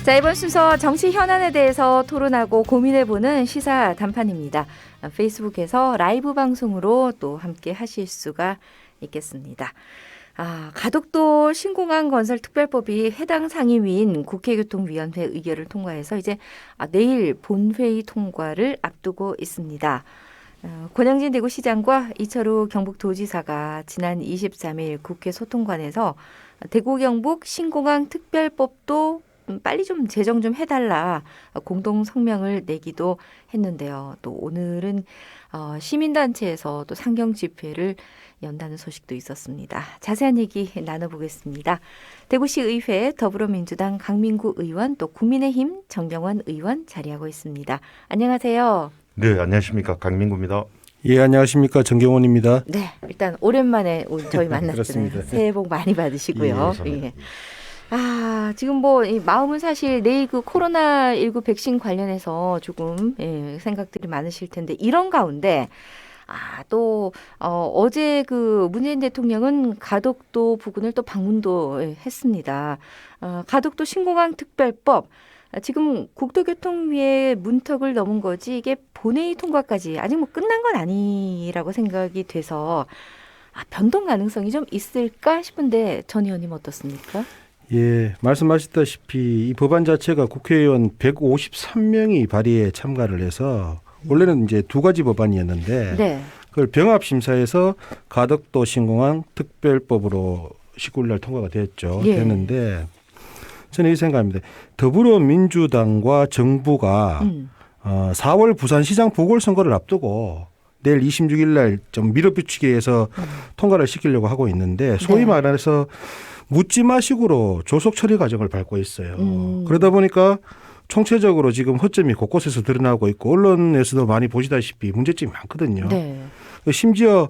자, 이번 순서 정치 현안에 대해서 토론하고 고민해보는 시사 단판입니다. 페이스북에서 라이브 방송으로 또 함께 하실 수가 있겠습니다. 가덕도 신공항 건설 특별법이 해당 상임위인 국회교통위원회 의결을 통과해서 이제 내일 본회의 통과를 앞두고 있습니다. 권영진 대구시장과 이철우 경북도지사가 지난 23일 국회 소통관에서 대구 경북 신공항 특별법도 빨리 좀 제정 좀 해달라 공동 성명을 내기도 했는데요. 또 오늘은 시민단체에서 또 상경 집회를 연다는 소식도 있었습니다. 자세한 얘기 나눠보겠습니다. 대구시 의회 더불어민주당 강민구 의원 또 국민의힘 정병원 의원 자리하고 있습니다. 안녕하세요. 네, 안녕하십니까. 강민구입니다. 예, 안녕하십니까. 정경원입니다. 네, 일단 오랜만에 저희 만났잖아요. 그렇습니다. 새해 복 많이 받으시고요. 예, 지금 이 마음은 사실 내일 그 코로나19 백신 관련해서 조금 생각들이 많으실 텐데 이런 가운데 또 어제 그 문재인 대통령은 가덕도 부근을 또 방문도 했습니다. 가덕도 신공항 특별법 지금 국토교통위의 문턱을 넘은 거지 이게 본회의 통과까지 아직 뭐 끝난 건 아니라고 생각이 돼서 변동 가능성이 좀 있을까 싶은데 전 의원님 어떻습니까? 예, 말씀하셨다시피 이 법안 자체가 국회의원 153명이 발의에 참가를 해서 원래는 이제 두 가지 법안이었는데 네. 그걸 병합 심사해서 가덕도 신공항 특별법으로 19일 날 통과가 됐죠. 예. 됐는데 저는 이 생각합니다. 더불어민주당과 정부가 4월 부산시장 보궐선거를 앞두고 내일 26일 날 좀 밀어붙이기 위해서 통과를 시키려고 하고 있는데 소위 말해서 묻지마식으로 조속 처리 과정을 밟고 있어요. 그러다 보니까 총체적으로 지금 허점이 곳곳에서 드러나고 있고 언론에서도 많이 보시다시피 문제점이 많거든요. 네. 심지어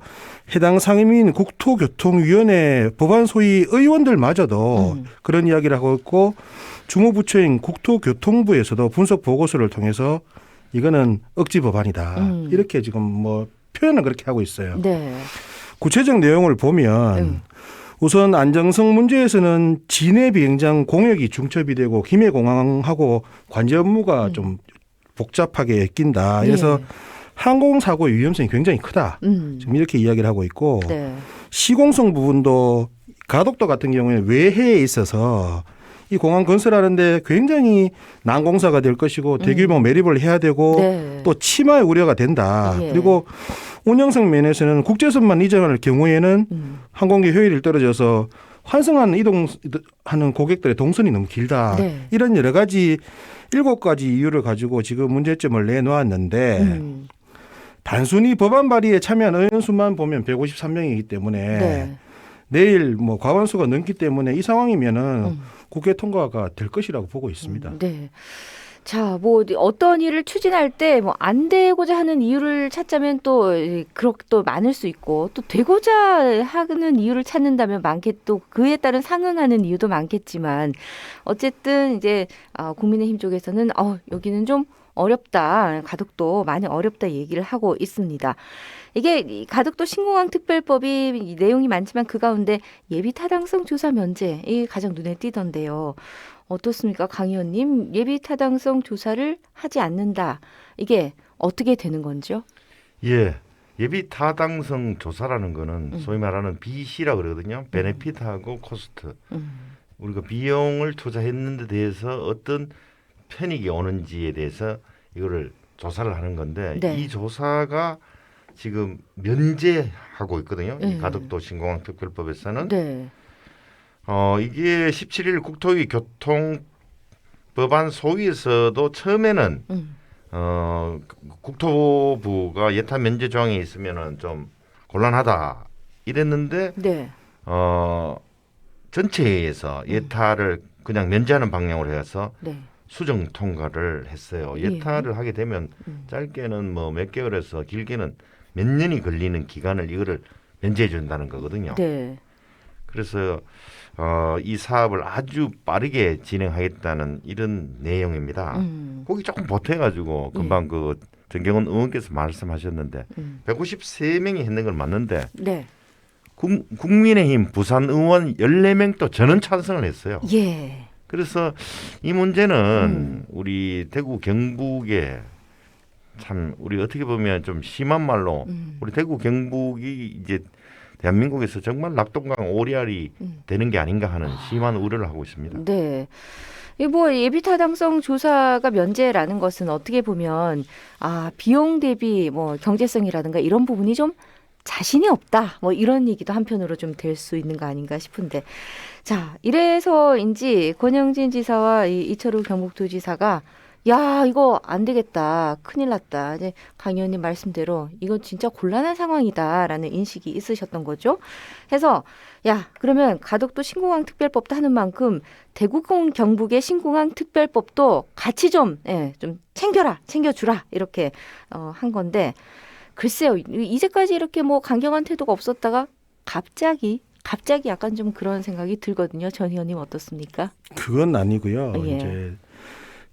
해당 상임위인 국토교통위원회 법안 소위 의원들마저도 그런 이야기를 하고 있고 주무부처인 국토교통부에서도 분석 보고서를 통해서 이거는 억지 법안이다. 이렇게 지금 뭐 표현을 그렇게 하고 있어요. 네. 구체적 내용을 보면 우선 안정성 문제에서는 진해 비행장 공역이 중첩이 되고 김해공항하고 관제 업무가 좀 복잡하게 엮인다. 그래서 항공사고의 위험성이 굉장히 크다. 지금 이렇게 이야기를 하고 있고 네. 시공성 부분도 가덕도 같은 경우에 외해에 있어서 이 공항 건설하는데 굉장히 난공사가 될 것이고 대규모 매립을 해야 되고 또 침하의 우려가 된다. 그리고 운영성 면에서는 국제선만 이전할 경우에는 항공기 효율이 떨어져서 환승하는 이동하는 고객들의 동선이 너무 길다. 이런 여러 가지 7가지 이유를 가지고 지금 문제점을 내놓았는데 단순히 법안 발의에 참여한 의원 수만 보면 153명이기 때문에 내일 뭐 과반수가 넘기 때문에 이 상황이면은 국회 통과가 될 것이라고 보고 있습니다. 네. 자, 뭐 어떤 일을 추진할 때 뭐 안 되고자 하는 이유를 찾자면 또 그렇게 또 많을 수 있고 또 되고자 하는 이유를 찾는다면 또 그에 따른 상응하는 이유도 많겠지만 어쨌든 이제 국민의힘 쪽에서는 여기는 좀 어렵다. 가덕도 많이 어렵다 얘기를 하고 있습니다. 이게 가덕도 신공항 특별법이 내용이 많지만 그 가운데 예비 타당성 조사 면제 이게 가장 눈에 띄던데요. 어떻습니까? 강 의원님, 예비 타당성 조사를 하지 않는다. 이게 어떻게 되는 건지요? 예. 예비 타당성 조사라는 거는 소위 말하는 BC라 그러거든요. 베네핏하고 코스트. 우리가 비용을 투자했는 데 대해서 어떤 편익이 오는지에 대해서 이거를 조사를 하는 건데 이 조사가 지금 면제하고 있거든요. 이 가덕도 신공항 특별법에서는. 이게 17일 국토위 교통법안 소위에서도 처음에는 국토부가 예타 면제 조항이 있으면은 좀 곤란하다 이랬는데 전체회의에서 예타를 그냥 면제하는 방향으로 해서 수정 통과를 했어요. 예타를 하게 되면 짧게는 뭐 몇 개월에서 길게는 몇 년이 걸리는 기간을 이거를 면제해 준다는 거거든요. 그래서 이 사업을 아주 빠르게 진행하겠다는 이런 내용입니다. 거기 조금 보태가지고 금방 그 정경원 의원께서 말씀하셨는데 153명이 했는 건 맞는데 국민의힘 부산 의원 14명도 저는 찬성을 했어요. 그래서 이 문제는 우리 대구 경북에 참 우리 어떻게 보면 좀 심한 말로 우리 대구 경북이 이제 대한민국에서 정말 낙동강 오리알이 되는 게 아닌가 하는 심한 우려를 하고 있습니다. 네. 이 뭐 예비 타당성 조사가 면제라는 것은 어떻게 보면 비용 대비 뭐 경제성이라든가 이런 부분이 좀 자신이 없다. 뭐 이런 얘기도 한편으로 좀 될 수 있는 거 아닌가 싶은데. 자, 이래서인지 권영진 지사와 이철우 경북도지사가 야, 이거 안 되겠다. 큰일 났다. 이제 강 의원님 말씀대로 이거 진짜 곤란한 상황이다라는 인식이 있으셨던 거죠. 해서 야, 그러면 가덕도 신공항 특별법도 하는 만큼 대구공 경북의 신공항 특별법도 같이 좀 챙겨주라. 이렇게 한 건데 글쎄요. 이제까지 이렇게 뭐 강경한 태도가 없었다가 갑자기 약간 좀 그런 생각이 들거든요. 전 의원님 어떻습니까? 그건 아니고요. 예. 이제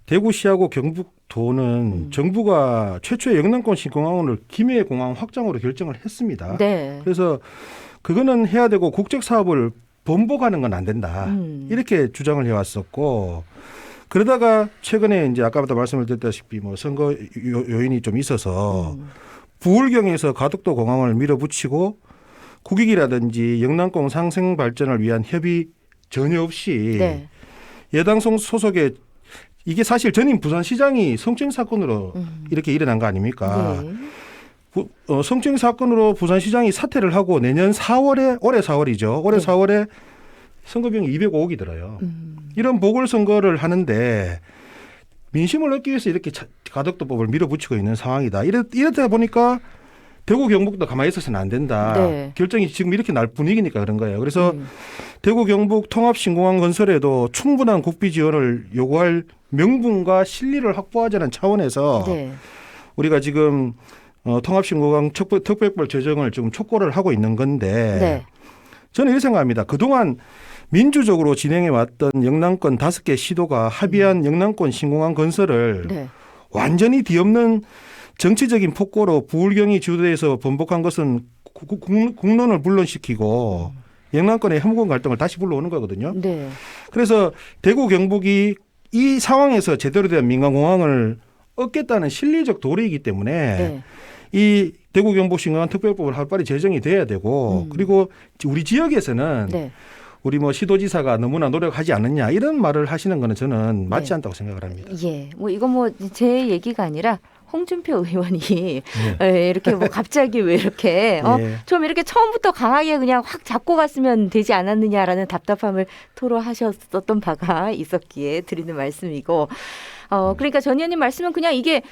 대구시하고 경북도는 정부가 최초의 영남권 신공항을 김해공항 확장으로 결정을 했습니다. 네. 그래서 그거는 해야 되고 국적 사업을 번복하는 건 안 된다. 이렇게 주장을 해왔었고 그러다가 최근에 이제 아까부터 말씀을 드렸다시피 뭐 선거 요인이 좀 있어서 부울경에서 가덕도 공항을 밀어붙이고 국익이라든지 영남권 상생 발전을 위한 협의 전혀 없이 네. 여당 소속의 이게 사실 전임 부산시장이 성추행 사건으로 이렇게 일어난 거 아닙니까? 네. 성추행 사건으로 부산시장이 사퇴를 하고 내년 4월에 올해 4월이죠. 올해 네. 4월에 선거비용이 205억이 들어요. 이런 보궐선거를 하는데 민심을 얻기 위해서 이렇게 가덕도법을 밀어붙이고 있는 상황이다. 이렇다 보니까 대구 경북도 가만히 있어서는 안 된다. 네. 결정이 지금 이렇게 날 분위기니까 그런 거예요. 그래서 대구 경북 통합신공항 건설에도 충분한 국비 지원을 요구할 명분과 실리를 확보하자는 차원에서 네. 우리가 지금 통합신공항 특별법 제정을 지금 촉구를 하고 있는 건데 네. 저는 이렇게 생각합니다. 그동안 민주적으로 진행해 왔던 영남권 5개 시도가 합의한 영남권 신공항 건설을 네. 완전히 뒤엎는 정치적인 폭거로 부울경이 주도해서 번복한 것은 국론을 불론시키고 영남권의 혐오권 갈등을 다시 불러오는 거거든요. 네. 그래서 대구 경북이 이 상황에서 제대로 된 민간공항을 얻겠다는 실리적 도리이기 때문에 네. 이 대구 경북 신공항 특별법을 활발히 제정이 돼야 되고 그리고 우리 지역에서는 네. 우리 뭐 시도지사가 너무나 노력하지 않느냐 이런 말을 하시는 거는 저는 맞지 네. 않다고 생각을 합니다. 예. 뭐 이건 뭐 제 얘기가 아니라 홍준표 의원이 이렇게 뭐 갑자기 왜 이렇게 좀 이렇게 처음부터 강하게 그냥 확 잡고 갔으면 되지 않았느냐라는 답답함을 토로하셨었던 바가 있었기에 드리는 말씀이고 그러니까 전 의원님 말씀은 그냥 이게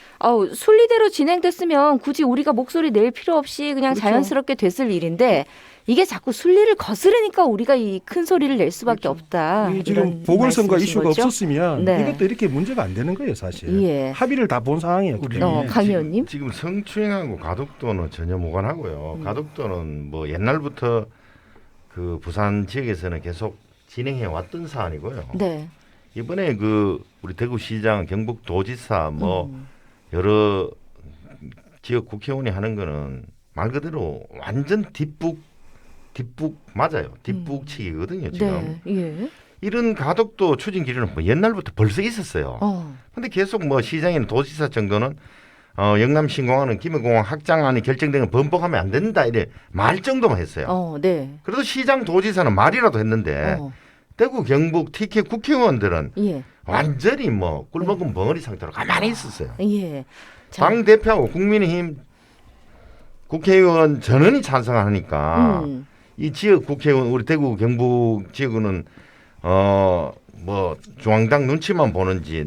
순리대로 진행됐으면 굳이 우리가 목소리 낼 필요 없이 그냥 그렇죠. 자연스럽게 됐을 일인데 이게 자꾸 순리를 거스르니까 우리가 이 큰 소리를 낼 수밖에 그렇죠. 없다. 이 지금 이런 보궐선거 말씀이신 이슈가 거죠? 없었으면 네. 이것도 이렇게 문제가 안 되는 거예요, 사실. 예. 합의를 다 본 상황이었기 때문에. 강 의원님? 지금 성추행하고 가덕도는 전혀 무관하고요. 가덕도는 뭐 옛날부터 그 부산 지역에서는 계속 진행해 왔던 사안이고요. 네. 이번에 그 우리 대구시장, 경북도지사 뭐 여러 지역 국회의원이 하는 거는 말 그대로 완전 뒷북 맞아요. 뒷북치기거든요. 지금 네. 예. 이런 가덕도 추진 기준은 뭐 옛날부터 벌써 있었어요. 근데 계속 뭐 시장이나 도지사 정도는 영남 신공항은 김해공항 확장안이 결정된 건 번복하면 안 된다 이래 말 정도만 했어요. 네. 그래도 시장 도지사는 말이라도 했는데 대구 경북 TK 국회의원들은 예. 완전히 뭐 꿀먹은 벙어리 상태로 가만히 있었어요. 예. 당 대표하고 국민의힘 국회의원 전원이 찬성하니까 이 지역 국회의원 우리 대구 경북 지역은 뭐 중앙당 눈치만 보는지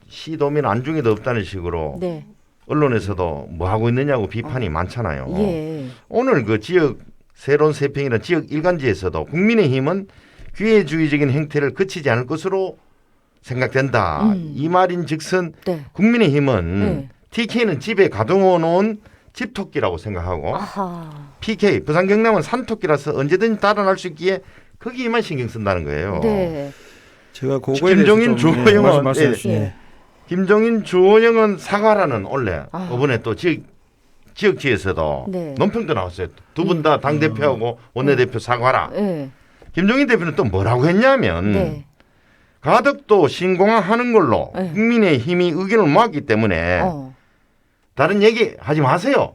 시도민 안중에도 없다는 식으로 네. 언론에서도 뭐 하고 있느냐고 비판이 많잖아요. 예. 오늘 그 지역 새로운 세평이나 지역 일간지에서도 국민의힘은 기회주의적인 행태를 그치지 않을 것으로 생각된다. 이 말인즉슨 네. 국민의힘은 TK는 집에 가둬 놓은 집토끼라고 생각하고 아하. PK 부산 경남은 산토끼라서 언제든지 달아날 수 있기에 거기에만 신경 쓴다는 거예요. 네. 제가 그거에 김종인 주호영은 말씀해 주시네. 예. 김종인 주호영은 사과라는 원래 이번에 또 지역지에서도 네. 논평도 나왔어요. 두 분 다 당 대표하고 원내대표 사과라. 네. 김종인 대표는 또 뭐라고 했냐면 네. 가덕도 신공항 하는 걸로 네. 국민의힘이 의견을 모았기 때문에 다른 얘기 하지 마세요.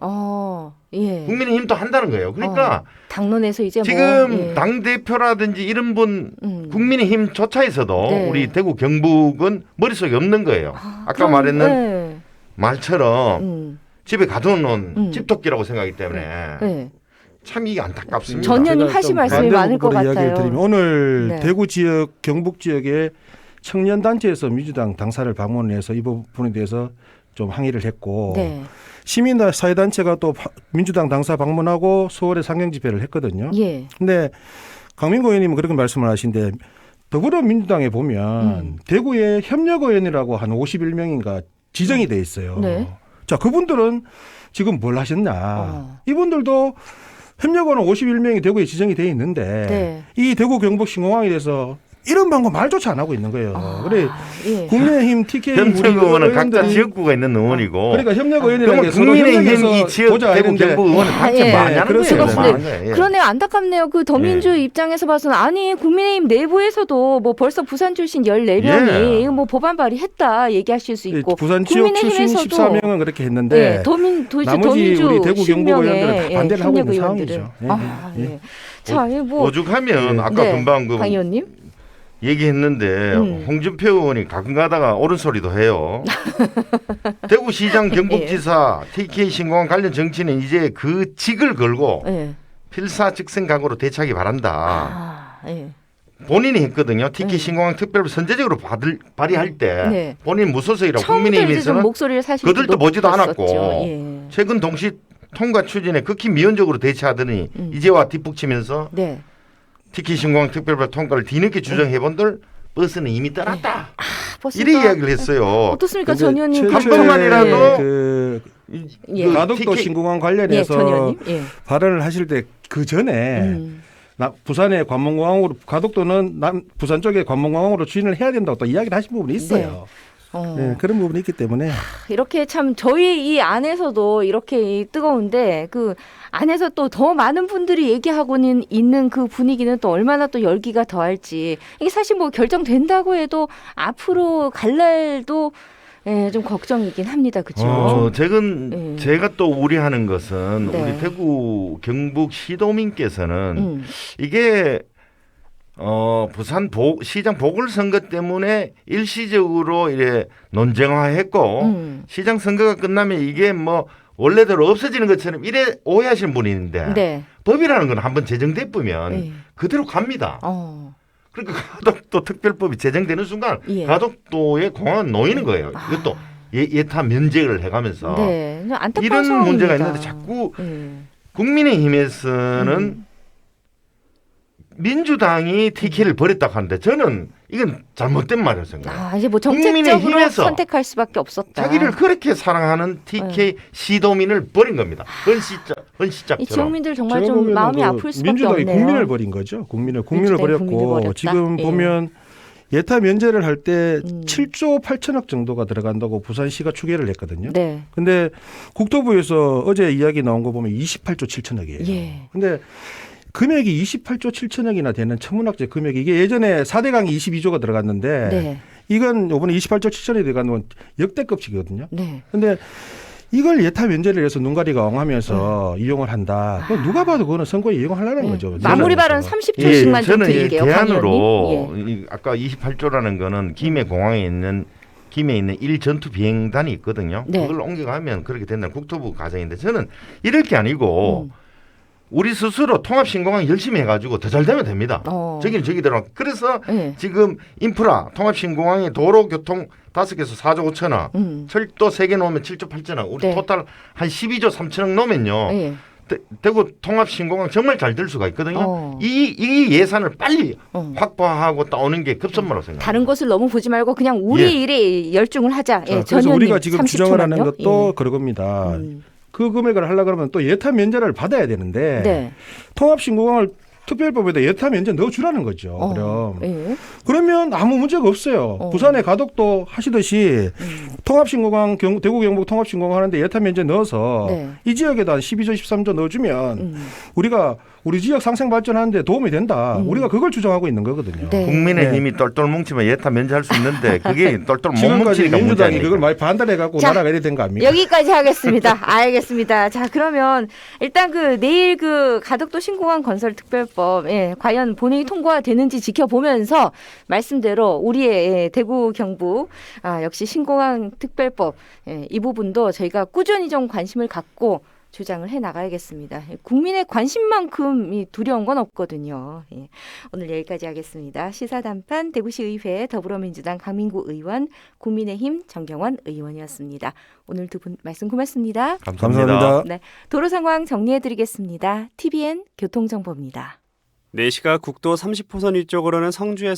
예. 국민의힘도 한다는 거예요. 그러니까 당론에서 이제 지금 뭐, 예. 당 대표라든지 이런 분 국민의힘 조차에서도 네. 우리 대구 경북은 머릿속에 없는 거예요. 아까 말했는 네. 말처럼 집에 가둬놓은 집토끼라고 생각하기 때문에 네. 참 이게 안타깝습니다. 전 의원님 제가 하실 좀 말씀이 많을 것 반대국으로 이야기를 같아요. 드리면 오늘 네. 대구 지역, 경북 지역의 청년단체에서 민주당 당사를 방문해서 이 부분에 대해서 좀 항의를 했고 네. 시민사회단체가 또 민주당 당사 방문하고 서울에 상경 집회를 했거든요. 예. 근데 강민구 의원님은 그렇게 말씀을 하신데 더불어민주당에 보면 대구에 협력의원이라고 한 51명인가 지정이 돼 있어요. 네. 자, 그분들은 지금 뭘 하셨냐. 이분들도 협력원은 51명이 대구에 지정이 돼 있는데 네. 이 대구 경북 신공항에 대해서 이런 방법 말조차 안 하고 있는 거예요. 그래 예. 국민의힘 TK 협력의원은 각자 지역구가 있는 의원이고 그러니까 협력의원이라는 게 서로 국민의힘 협력해서 이 지역 보자 대구 이런데 경북 의원은 각자 예. 많이 하는 그렇습니다. 거예요. 많은 거예요. 예. 그러네요. 안타깝네요. 그 더민주 입장에서 봐서는 아니 국민의힘 내부에서도 뭐 벌써 부산 출신 14명이 예. 뭐 법안 발의했다 얘기하실 수 있고 부산 지역 출신 국민의힘에서도 14명은 그렇게 했는데 예, 도대체 나머지 더민주 우리 대구 경북 10명의, 의원들은 다 반대를 하고 있는 협력의원들은. 상황이죠. 예. 예. 자, 이 뭐 오죽하면 예. 아까 네. 금방 그 강 의원님. 얘기했는데 홍준표 의원이 가끔 가다가 옳은 소리도 해요. 대구시장 경북지사 TK 신공항 관련 정치는 이제 그 직을 걸고 예. 필사즉생각으로 대처하기 바란다. 예. 본인이 했거든요. TK 신공항 특별법 선제적으로 발의할 때 네. 본인 무소속이라고 처음부터 이제 좀 국민의힘에서는 목소리를 사실 그들도 보지도 않았고 예. 최근 동시 통과 추진에 극히 미온적으로 대처하더니 이제와 뒷북치면서 네. TK 신공항 특별법 통과를 뒤늦게 주장해본들 버스는 이미 떠났다. 벌써 이래 이야기를 했어요. 어떻습니까, 전 의원님? 한 번만이라도 그 예. 가덕도 TK 신공항 예, 관련해서 전 의원님. 예. 발언을 하실 때 그 전에 부산의 관문공항으로 가덕도는 부산 쪽에 관문공항으로 추진을 해야 된다고 또 이야기를 하신 부분이 있어요. 네, 그런 부분이 있기 때문에 이렇게 참 저희 이 안에서도 이렇게 뜨거운데 그 안에서 또 더 많은 분들이 얘기하고는 있는 그 분위기는 또 얼마나 또 열기가 더할지 이게 사실 뭐 결정된다고 해도 앞으로 갈 날도 예, 좀 걱정이긴 합니다. 그렇죠? 제가 또 우려하는 것은 네. 우리 대구 경북 시도민께서는 이게 부산 시장 보궐선거 때문에 일시적으로 이래 논쟁화했고 시장 선거가 끝나면 이게 뭐 원래대로 없어지는 것처럼 이래 오해하시는 분이 있는데 네. 법이라는 건 한번 제정돼보면 그대로 갑니다. 그러니까 가덕도 특별법이 제정되는 순간 예. 가덕도의 공항은 놓이는 거예요. 이것도 예타 면제를 해가면서 네. 안타까운 이런 상황입니다. 문제가 있는데 자꾸 국민의힘에서는 민주당이 TK를 버렸다고 하는데 저는 이건 잘못된 말이라고 생각해요. 이제 뭐 정책적으로 국민의힘에서 선택할 수밖에 없었다. 자기를 그렇게 사랑하는 TK 시도민을 버린 겁니다. 이 헌시짝처럼. 지역민들 정말 제가 좀 보기에는 마음이 그 아플 수밖에 민주당이 없네요. 국민을 버린 거죠. 국민을 민주당이 국민을 버렸고 버렸다. 지금 예. 보면 예타 면제를 할 때 7조 8천억 정도가 들어간다고 부산시가 추계를 했거든요. 네. 근데 국토부에서 어제 이야기 나온 거 보면 28조 7천억이에요. 예. 근데 금액이 28조 7천억이나 되는 천문학적 금액이 이게 예전에 4대강이 22조가 들어갔는데 네. 이건 이번에 28조 7천억이 들어간 건 역대급식이거든요. 네. 근데 이걸 예타 면제를 해서 눈가리가 엉하면서 이용을 한다. 그건 누가 봐도 그거는 선거에 이용하려는 거죠. 마무리 발언 30초씩만 좀 저는 이 드릴게요. 대안으로 강 의원님. 아까 28조라는 거는 김해 공항에 있는 1전투 비행단이 있거든요. 네. 그걸 옮겨가면 그렇게 된다는 국토부 가정인데 저는 이럴 게 아니고 우리 스스로 통합신공항 열심히 해가지고 더 잘 되면 됩니다. 저기는 저기대로. 그래서 네. 지금 인프라 통합신공항에 도로교통 5개에서 4조 5천억, 철도 3개 놓으면 7조 8천억, 우리 네. 토탈 한 12조 3천억 놓으면요. 네. 대구 통합신공항 정말 잘 될 수가 있거든요. 이 예산을 빨리 확보하고 따오는 게 급선무라고 생각합니다. 다른 것을 너무 보지 말고 그냥 우리 일에 열중을 하자. 예, 그래서 우리가 지금 30초만요. 주장을 하는 것도 예. 그런 겁니다. 그 금액을 하려고 그러면 또 예타 면제를 받아야 되는데 네. 통합신공항을 특별법에다 예타 면제 넣어주라는 거죠. 그럼 예. 그러면 아무 문제가 없어요. 부산의 가덕도 하시듯이 통합신공항 대구 경북 통합신공항 하는데 예타 면제 넣어서 네. 이 지역에다 12조 13조 넣어주면 우리가 우리 지역 상생 발전하는데 도움이 된다. 우리가 그걸 주장하고 있는 거거든요. 네. 국민의힘이 똘똘 뭉치면 예타 면제할 수 있는데 그게 똘똘 못 지금까지 뭉치니까 민주당이 문제니까. 그걸 많이 반대해 갖고 자, 나라가 이래 된 거 아닙니까? 여기까지 하겠습니다. 알겠습니다. 자, 그러면 일단 내일 가덕도 신공항 건설 특별법 과연 본회의 통과가 되는지 지켜보면서 말씀대로 우리의 대구 경북 역시 신공항 특별법 이 부분도 저희가 꾸준히 좀 관심을 갖고 주장을 해 나가야겠습니다. 국민의 관심만큼 두려운 건 없거든요. 오늘 여기까지 하겠습니다. 시사단판 대구시의회 더불어민주당 강민구 의원, 국민의힘 정경원 의원이었습니다. 오늘 두 분 말씀 고맙습니다. 감사합니다. 네, 도로 상황 정리해드리겠습니다. TVN 교통정보입니다. 4시가 국도 30호선 위쪽으로는 성주에서